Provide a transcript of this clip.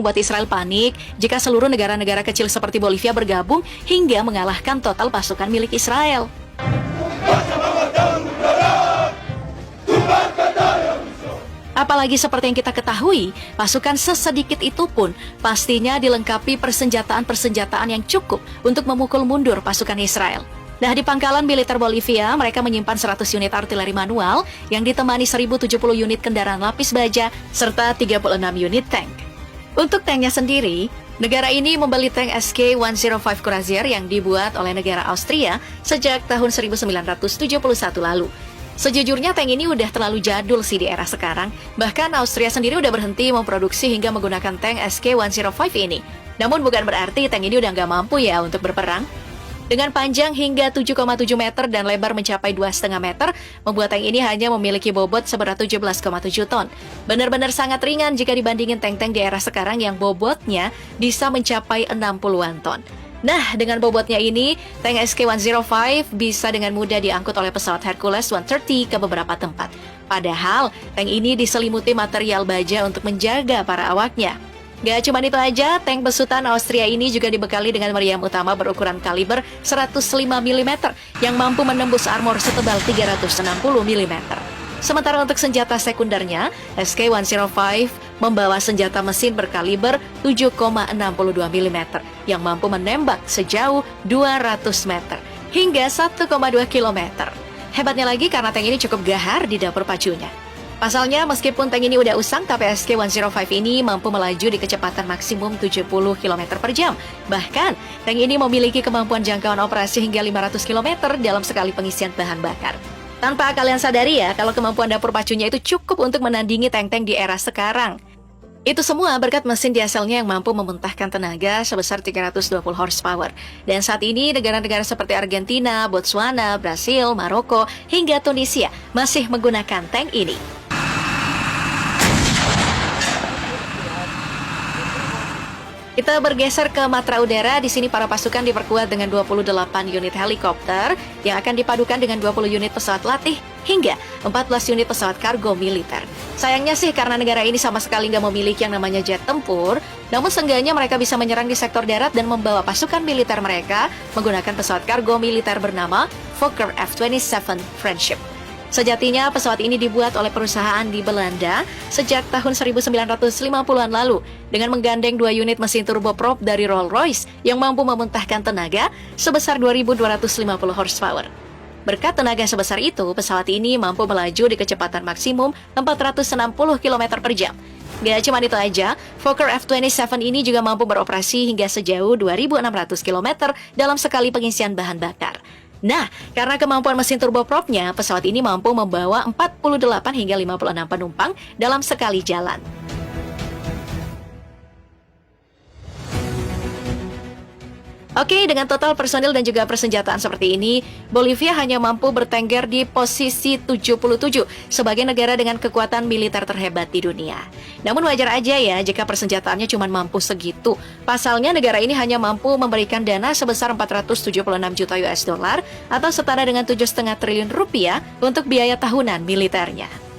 membuat Israel panik jika seluruh negara-negara kecil seperti Bolivia bergabung hingga mengalahkan total pasukan milik Israel. Apalagi seperti yang kita ketahui, pasukan sesedikit itu pun pastinya dilengkapi persenjataan-persenjataan yang cukup untuk memukul mundur pasukan Israel. Nah, di pangkalan militer Bolivia, mereka menyimpan 100 unit artileri manual yang ditemani 1070 unit kendaraan lapis baja serta 36 unit tank. Untuk tanknya sendiri, negara ini membeli tank SK-105 Courazier yang dibuat oleh negara Austria sejak tahun 1971 lalu. Sejujurnya tank ini udah terlalu jadul sih di era sekarang. Bahkan Austria sendiri udah berhenti memproduksi hingga menggunakan tank SK-105 ini. Namun bukan berarti tank ini udah nggak mampu ya untuk berperang. Dengan panjang hingga 7,7 meter dan lebar mencapai 2,5 meter, membuat tank ini hanya memiliki bobot seberat 17,7 ton. Benar-benar sangat ringan jika dibandingin tank-tank di era sekarang yang bobotnya bisa mencapai 60-an ton. Nah, dengan bobotnya ini, tank SK-105 bisa dengan mudah diangkut oleh pesawat Hercules 130 ke beberapa tempat. Padahal, tank ini diselimuti material baja untuk menjaga para awaknya. Gak cuma itu aja, tank besutan Austria ini juga dibekali dengan meriam utama berukuran kaliber 105 mm yang mampu menembus armor setebal 360 mm. Sementara untuk senjata sekundernya, SK-105 membawa senjata mesin berkaliber 7,62 mm yang mampu menembak sejauh 200 meter hingga 1,2 km. Hebatnya lagi karena tank ini cukup gahar di dapur pacunya. Pasalnya, meskipun tank ini udah usang, tapi SK-105 ini mampu melaju di kecepatan maksimum 70 km per jam. Bahkan, tank ini memiliki kemampuan jangkauan operasi hingga 500 km dalam sekali pengisian bahan bakar. Tanpa kalian sadari ya, kalau kemampuan dapur pacunya itu cukup untuk menandingi tank-tank di era sekarang. Itu semua berkat mesin dieselnya yang mampu memuntahkan tenaga sebesar 320 horsepower. Dan saat ini, negara-negara seperti Argentina, Botswana, Brasil, Maroko, hingga Tunisia masih menggunakan tank ini. Kita bergeser ke matra udara. Di sini para pasukan diperkuat dengan 28 unit helikopter yang akan dipadukan dengan 20 unit pesawat latih hingga 14 unit pesawat kargo militer. Sayangnya sih karena negara ini sama sekali nggak memiliki yang namanya jet tempur, namun seenggaknya mereka bisa menyerang di sektor darat dan membawa pasukan militer mereka menggunakan pesawat kargo militer bernama Fokker F-27 Friendship. Sejatinya pesawat ini dibuat oleh perusahaan di Belanda sejak tahun 1950-an lalu dengan menggandeng 2 unit mesin turboprop dari Rolls-Royce yang mampu memuntahkan tenaga sebesar 2.250 horsepower. Berkat tenaga sebesar itu, pesawat ini mampu melaju di kecepatan maksimum 460 km per jam. Gak cuma itu aja, Fokker F-27 ini juga mampu beroperasi hingga sejauh 2.600 km dalam sekali pengisian bahan bakar. Nah, karena kemampuan mesin turbopropnya, pesawat ini mampu membawa 48 hingga 56 penumpang dalam sekali jalan. Oke, dengan total personil dan juga persenjataan seperti ini, Bolivia hanya mampu bertengger di posisi 77 sebagai negara dengan kekuatan militer terhebat di dunia. Namun wajar aja ya jika persenjataannya cuma mampu segitu. Pasalnya negara ini hanya mampu memberikan dana sebesar 476 juta US dollar atau setara dengan 7,5 triliun rupiah untuk biaya tahunan militernya.